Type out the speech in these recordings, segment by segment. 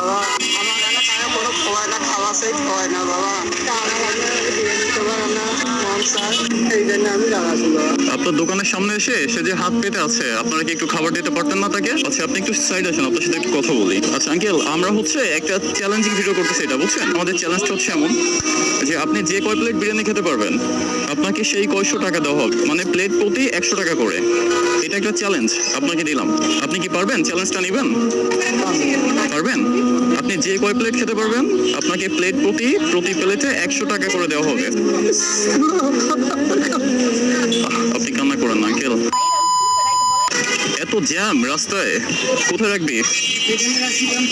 বাবা, আমার এলাকায় কোনো খোয়ায় না, খাওয়া সেই খোয়ায় না বাবা। এই জন্য আমি দাঁড়াচ্ছি বাবা। আপনার দোকানের সামনে এসে সে যে হাত পেতে আছে, আপনারা কি একটু খাবার দিতে পারতেন না তাকে? আচ্ছা, আপনি একটু সাইড আসেন, আপনার সাথে একটু কথা বলি। আচ্ছা আঙ্কেল, আমরা হচ্ছে একটা চ্যালেঞ্জিং ভিডিও করতেছি, এটা বুঝছেন? আমাদের চ্যালেঞ্জটা হচ্ছে এমন যে আপনি যে কয় প্লেট বিরিয়ানি খেতে পারবেন আপনাকে সেই কয়শো টাকা দেওয়া হবে, মানে প্লেট প্রতি 100 টাকা করে। এটা একটা চ্যালেঞ্জ আপনাকে দিলাম। আপনি কি পারবেন? চ্যালেঞ্জটা নেবেন? পারবেন? আপনি যে কয় প্লেট খেতে পারবেন আপনাকে প্লেট প্রতি প্লেটে 100 টাকা করে দেওয়া হবে। আপনি কান্না করেন না আঙ্কেল। এত জ্যাম রাস্তায়, কোথায় রাখবি?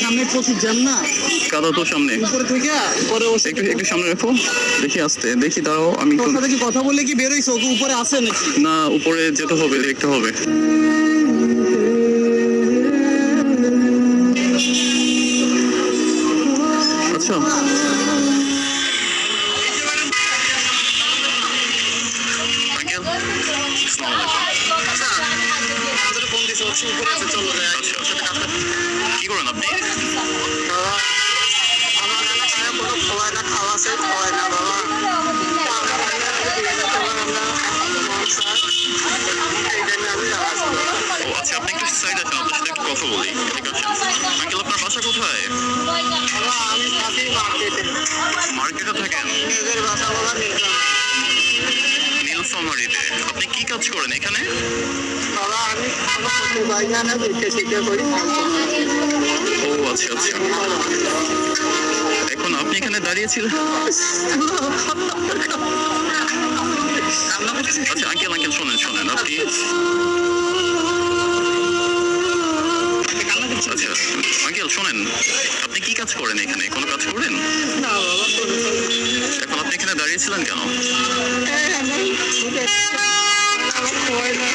সামনে প্রচুর জ্যাম না, কাদা তো সামনে। উপরে থেকে পরে একটু সামনে রাখো, দেখি আসতে, দেখি দাঁড়াও। আমি তোর সাথে কি কথা বললে কি বেরোইছো? ওকে উপরে আসে নাকি? না, উপরে যেতে হবে, দেখতে হবে। আচ্ছা, আঙ্কেল ফোন দিছো, উপরে আছে, চলো যাই। আচ্ছা, কি করেন আপনি? বাবা, আমার এলাকায় কোনো খোয়ায় না, খাওয়া সেই খোয়ায় না বাবা। এই জন্য আমি দাঁড়াচ্ছি বাবা। ও আচ্ছা, আপনি একটু সাইড আছেন, আপনার সাথে একটু কথা বলি। ঠিক আছে আঙ্কেল, আপনার বাসা কোথায়? বাবা, আমি থাকি মার্কেটে। মার্কেটে থাকেন? নিজের বাসা বাবা নিলাম। নীলফামারীতে। আপনি কি কাজ করেন এখানে? বাবা, আমি কোনো করতে পারি না, দেখে শিখে করি। ও আচ্ছা আচ্ছা, এখন আপনি এখানে দাঁড়িয়েছিলেন। আচ্ছা আঙ্কেল, শোনেন আপনি। আচ্ছা আঙ্কেল শোনেন, আপনি কি কাজ করেন এখানে? কোনো কাজ করেন? না বাবা, এখন আপনি এখানে দাঁড়িয়েছিলেন কেন? আমার খোয়াই না,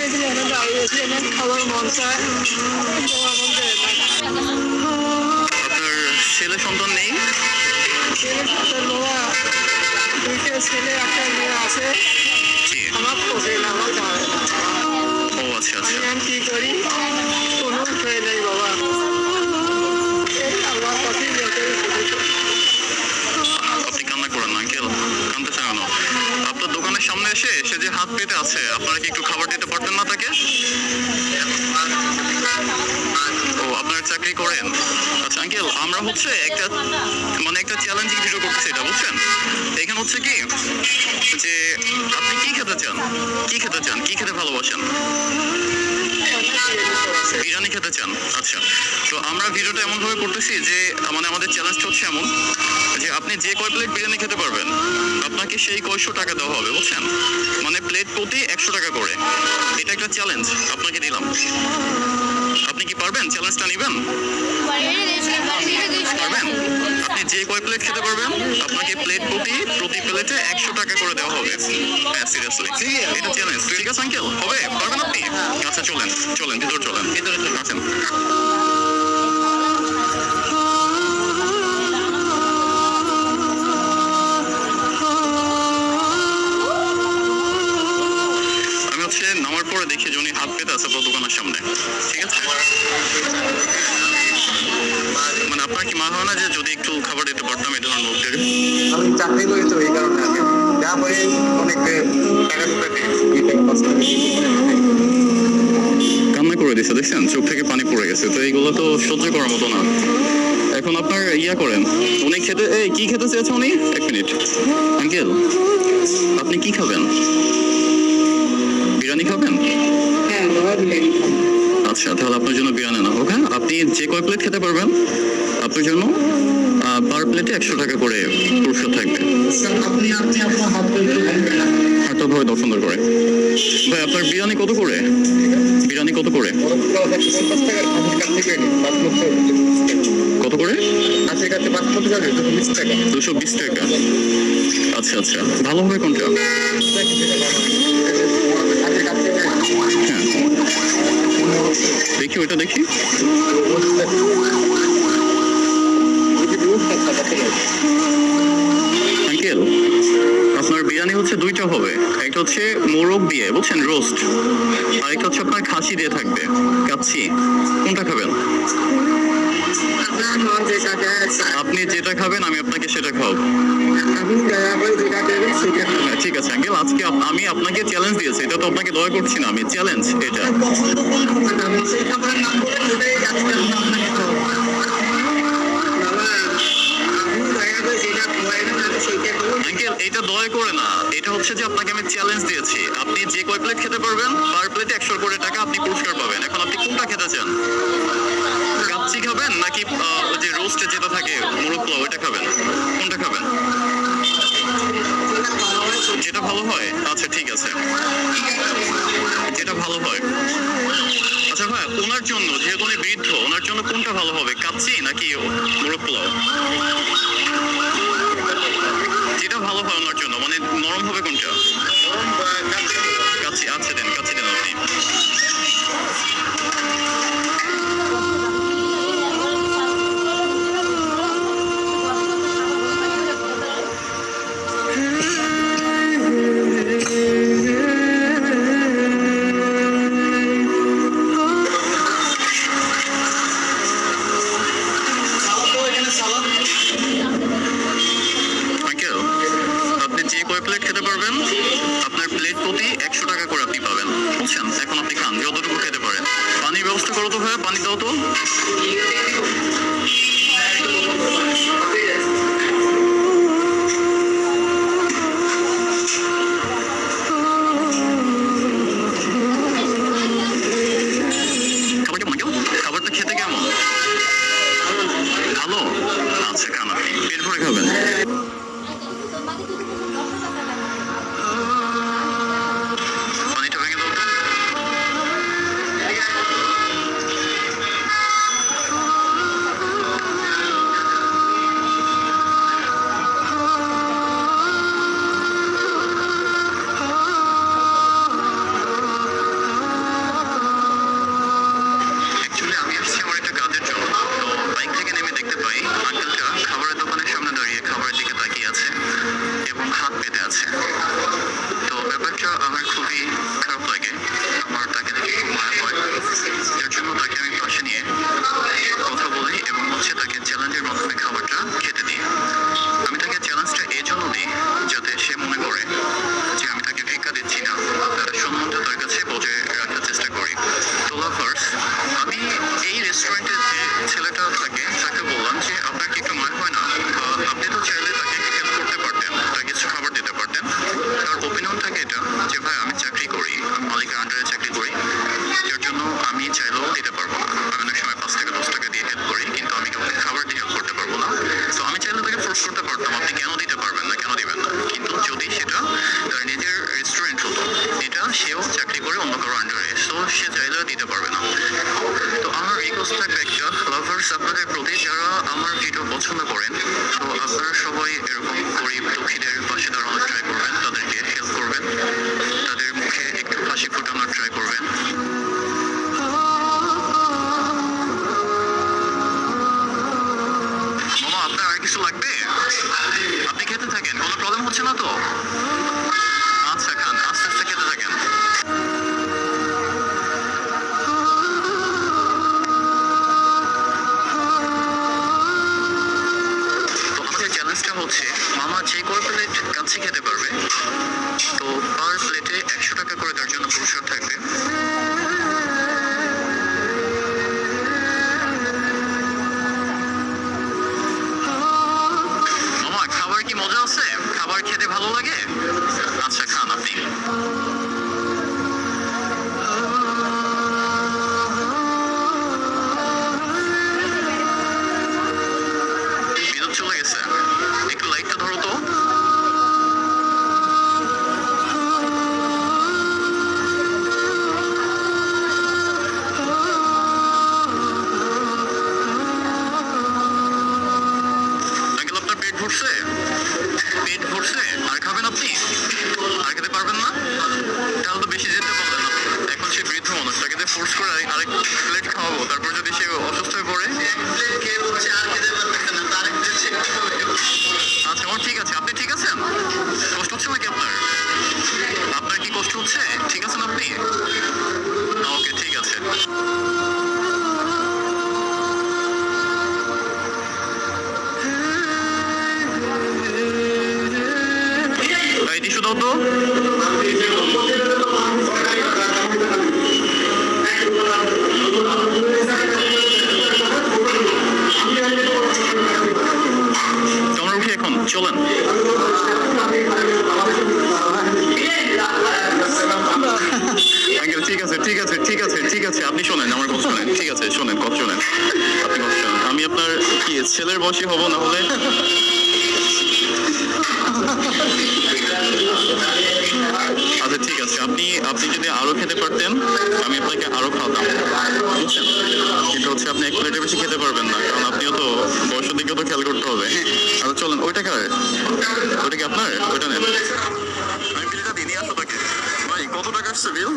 এই জন্য আমি দাঁড়িয়েছি। আমার খাবার মন চায়, আপনার ছেলে সন্তান নেই? ছেলে সাথে বাবা, দুইটা ছেলে একটা মেয়ে আছে। জি। আমার পোষে না, আমার যায় না। ও আচ্ছা আচ্ছা, আমি কি করি, কোনো উপায় নেই বাবা। এই আমার কাছেই যতই আপনি কান্না করেন না আঙ্কেল, কানতে চান না। আপনার দোকানের সামনে এসে সে যে হাত পেতে আছে, আপনারা কি একটু খাবার দিতে পারতেন না তাকে? ও আপনারা চাকরি করেন? আচ্ছা আঙ্কেল, আমরা হচ্ছে একটা চ্যালেঞ্জিং ভিডিও করতেছি, এটা বুঝছেন? এখানে হচ্ছে কি যে আপনি কি খেতে চান, কি খেতে ভালোবাসেন? বিরিয়ানি খেতে চান? আচ্ছা, তো আমরা ভিডিওটা এমন ভাবে করতেছি যে আমাদের চ্যালেঞ্জটা হচ্ছে এমন যে আপনি যে কয় প্লেট বিরিয়ানি খেতে পারবেন আপনাকে সেই কয়শো টাকা দেওয়া হবে, বুঝছেন? মানে প্লেট প্রতি 100 টাকা করে। এটা একটা চ্যালেঞ্জ আপনাকে দিলাম। আপনি কি পারবেন? চ্যালেঞ্জটা নেবেন? পারবেন? আপনি যে কয় প্লেট খেতে পারবেন আপনাকে প্লেট প্রতি প্লেটে 100 টাকা করে দেওয়া হবে। হ্যাঁ সিরিয়াসলি, এটা চ্যালেঞ্জ। ঠিক আছে আঙ্কেল, হবে? পারবেন আপনি? আচ্ছা চলেন ভিতরে চলেন আসেন। আমি হচ্ছে নামার পরে দেখি যে উনি হাত পেতে আছে আপনার দোকানের সামনে। ঠিক আছে, মানে আপনার কি মনে হয় না যে যদি একটু খাবার দিতে পারতাম এটা আমার লোকদের? আমি চাকরি করি তো এই কারণে আছে, যা করে অনেক টাকা কান্না করে দিচ্ছে, দেখছেন চোখ থেকে পানি পড়ে গেছে। তো এইগুলো তো সহ্য করার মতো না। এখন আপনার করেন, উনি কি খেতে চেয়েছে উনি? 1 মিনিট আঙ্কেল, আপনি কি খাবেন? বিরিয়ানি খাবেন? আচ্ছা, তাহলে আপনার জন্য বিরিয়ানি না হোক। হ্যাঁ, আপনি যে কয় প্লেট খেতে পারবেন আপনার জন্য পার প্লেটে 100 টাকা করে পুরস্কার থাকবে। হাতটা ধরে দাও সুন্দর করে। ভাই আপনার বিরিয়ানি কত করে? কত করে? কত করে? 220 টাকা। আচ্ছা আচ্ছা, ভালো হবে কোনটা? হ্যাঁ দেখি, ওইটা দেখি। আঙ্কেল, আপনার বিরিয়ানি হচ্ছে দুইটা হবে। একটা হচ্ছে মোরগ দিয়ে, বুঝছেন, রোস্ট, আর একটা হচ্ছে আপনার খাসি দিয়ে থাকবে, কাচ্চি। কোনটা খাবেন? আপনি যেটা খাবেন আমি আপনাকে সেটা খাওয়াবো। আমি দয়া করে যেটা দেবেন সেটা খাবো। হ্যাঁ, ঠিক আছে আঙ্কেল, আজকে আমি আপনাকে চ্যালেঞ্জ দিয়েছি, এটা তো আপনাকে দয়া করছি না, আমি চ্যালেঞ্জ এটা। আমার পছন্দ কোন খাবারটা আপনি সেই খাবারের নাম বলেন, ওটাই আজকে আমি আপনাকে খাওয়াবো। বাবা, আপনি দয়া করে যেটা খাওয়াইবেন আমি সেইটা খাবো। আঙ্কেল এটা দয়া করে না, এটা হচ্ছে যে আপনাকে আমি চ্যালেঞ্জ দিয়েছি, আপনি যে কয় প্লেট খেতে পারবেন পার প্লেটে 100 করে টাকা আপনি পুরস্কার পাবেন। এখন আপনি কোনটা খেতে চান? কাচ্চি খাবেন নাকি ওই যে রোস্টে যেটা থাকে মোরগ পোলাও ওইটা খাবেন? কোনটা খাবেন? যেটা ভালো হয় সেটা। যেটা ভালো হয়, আচ্ছা ঠিক আছে, যেটা ভালো হয়। আচ্ছা ভাই, ওনার জন্য যেহেতু উনি বৃদ্ধ, ওনার জন্য কোনটা ভালো হবে, কাচ্চি নাকি মোরগ পোলাও? যেটা ভালো হয় ওনার জন্য, মানে নরম হবে কোনটা? কাচ্চি, আচ্ছা দেন, কাচ্চি দেন আপনি। আঙ্কেল, আপনি যে কয় প্লেট খেতে পারবেন আপনার প্লেট প্রতি 100 টাকা করে আপনি পাবেন, বুঝছেন? এখন আপনি খান যতটুকু খেতে পারেন। পানির ব্যবস্থা করো তো ভাইয়া, পানি দাও তো। খাবার কেমন আঙ্কেল? খাবারটা খেতে কেমন? ভালো? আচ্ছা খান, আপনি পেট ভরে খাবেন। পানিটা ভেঙে দাও তো। অ্যাকচুয়ালি আমি আসছি আমার একটা কাজের জন্য, তো বাইক থেকে নেমে দেখতে পাই আঙ্কেলটা খাবারের দোকানের সামনে দাঁড়িয়ে খাবারের দিকে তাকিয়ে আছে এবং হাত পেতে আছে। তো ব্যাপারটা আমার খুবই খারাপ লাগে, আমার তাকে দেখে খুব মায়া হয়। যার জন্য তাকে আমি পাশে নিয়ে কথা বলি এবং হচ্ছে তাকে চ্যালেঞ্জের মাধ্যমে খাবারটা খেতে দিই। আমি তাকে চ্যালেঞ্জটা এই জন্য দিই যাতে সে মনে করে যে আমি তাকে ভিক্ষা দিচ্ছি না, তার সম্মানটা তার কাছে বজায় রাখার চেষ্টা করি। তো লাভার্স, আমি এই রেস্টুরেন্টে যে ছেলেটা থাকে তাকে বললাম যে আপনার কি একটু মনে হয় না আপনি তো চাইলে তাকে একটু হেল্প করতে পারতেন, তাকে কিছু খাবার দিতে পারতেন। তার ওপিনিয়ন থাকে এটা যে ভাই আমি চাকরি করি, আমি মালিকের আন্ডারে চাকরি করি, যার জন্য আমি চাইলেও দিতে পারবো না। আমি অনেক সময় 5 টাকা 10 টাকা দিয়ে হেল্প করি, কিন্তু আমি কাউকে খাবার দিয়ে হেল্প করতে পারবো না। তো আমি চাইলে তাকে ফোর্স করতে পারতাম আপনি কেন দিতে পারবেন না, কেন দিবেন না, কিন্তু যদি সেটা তার নিজের রেস্টুরেন্ট হতো, এটা সেও চাকরি করে অন্য কারো আন্ডারে, সো সে চাইলেও দিতে পারবে না। তো আমার রিকোয়েস্ট থাকবে একটা, লাভার্স আপনাদের প্রতি যারা আমার ভিডিও পছন্দ করেন, তো আপনারা সবাই এরকম গরিব দুঃখীদের পাশে দাঁড়ানোর ট্রাই করবেন, তাদেরকে হেল্প করবেন, তাদের মুখে একটু হাসি ফোটানোর ট্রাই করবেন। মামা, আপনার আর কিছু লাগবে? আপনি খেতে থাকেন, কোনো প্রবলেম হচ্ছে না তো? আচ্ছা খান, আস্তে আস্তে খেতে থাকেন। তো আমাদের চ্যালেঞ্জটা হচ্ছে মামা যে কয় প্লেট কাচ্চি খেতে পারবে, তো পার প্লেটে 100 টাকা করে তার জন্য পুরস্কার থাকবে। মামা, খাবার কি মজা আছে? খাবার খেতে ভালো লাগে? আচ্ছা খান আপনি। বিদ্যুৎ চলে গেছে, একটু লাইটটা ধরো তো। তো আমরা উঠি এখন, চলেন। আঙ্কেল ঠিক আছে ঠিক আছে ঠিক আছে ঠিক আছে, আপনি শোনেন আমার কথা শোনেন, ঠিক আছে শোনেন, কথা শোনেন, আপনি কথা শোনেন। আমি আপনার কি ছেলের বয়সী হব না হলে? আচ্ছা ঠিক আছে, আপনি আপনি যদি আরো খেতে পারতেন আমি আপনাকে আরো খাওয়াতাম, বুঝছেন? কিন্তু হচ্ছে আপনি এক প্লেটের বেশি খেতে পারবেন না, কারণ আপনিও তো বয়সের দিকেও তো খেয়াল করতে হবে। আচ্ছা চলেন, ওইটা কার? ওইটা কি আপনার? ওইটা নেন। আমি বিলটা দিই, নিয়ে আসো তাকে। ভাই কত টাকা আসছে বিল?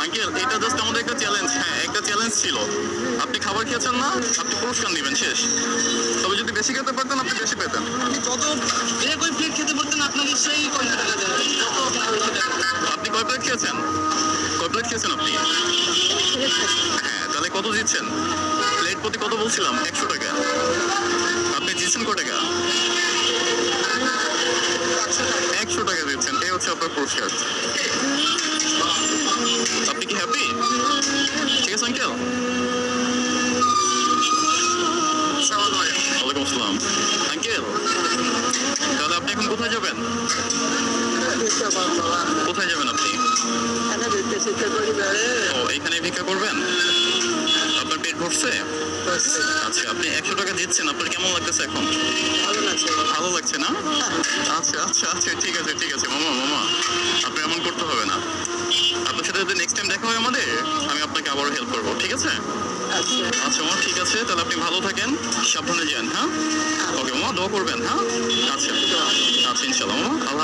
আঙ্কেল এটা জাস্ট আমাদের একটা চ্যালেঞ্জ, হ্যাঁ একটা চ্যালেঞ্জ ছিল। আপনি খাবার খেয়েছেন না, আপনি পুরস্কার নেবেন, শেষ। তবে যদি বেশি খেতে পারতেন আপনি বেশি পেতেন। আপনি যত যে কই প্লেট খেতে পারতেন আপনাকে সেই কয় টাকা দেবে, যত আপনার বেশি টাকা দেবে। আপনি কয় প্লেট খেয়েছেন? কয় প্লেট খেয়েছেন আপনি? হ্যাঁ তাহলে কত দিচ্ছেন? প্লেট প্রতি কত বলছিলাম? 100 টাকা। আপনি দিচ্ছেন কয় টাকা? 100 টাকা দিচ্ছেন, এই হচ্ছে আপনার পুরস্কার। আপনি কি হ্যাপি? ঠিক আছে আঙ্কেল। ওয়ালাইকুম আসসালাম। আঙ্কেল তাহলে আপনি এখন কোথায় যাবেন? কোথায় যাবেন আপনি? ও এইখানে ভিক্ষা করবেন? আপনার পেট ভরছে? আচ্ছা আপনি 100 টাকা দিচ্ছেন, আপনার কেমন লাগতেছে এখন? ভালো লাগছে না? আচ্ছা আচ্ছা আচ্ছা ঠিক আছে ঠিক আছে মামা মামা, আপনি এমন করতে হবে না। আপনার সাথে যদি নেক্সট টাইম দেখা হয় আমাদের, আমি আপনাকে আবারও হেল্প করবো, ঠিক আছে? আচ্ছা মামা ঠিক আছে, তাহলে আপনি ভালো থাকেন, সাবধানে যান, হ্যাঁ? ওকে মামা, দোয়া করবেন, হ্যাঁ? আচ্ছা আচ্ছা ইনশাল্লাহ মামা, আল্লাহ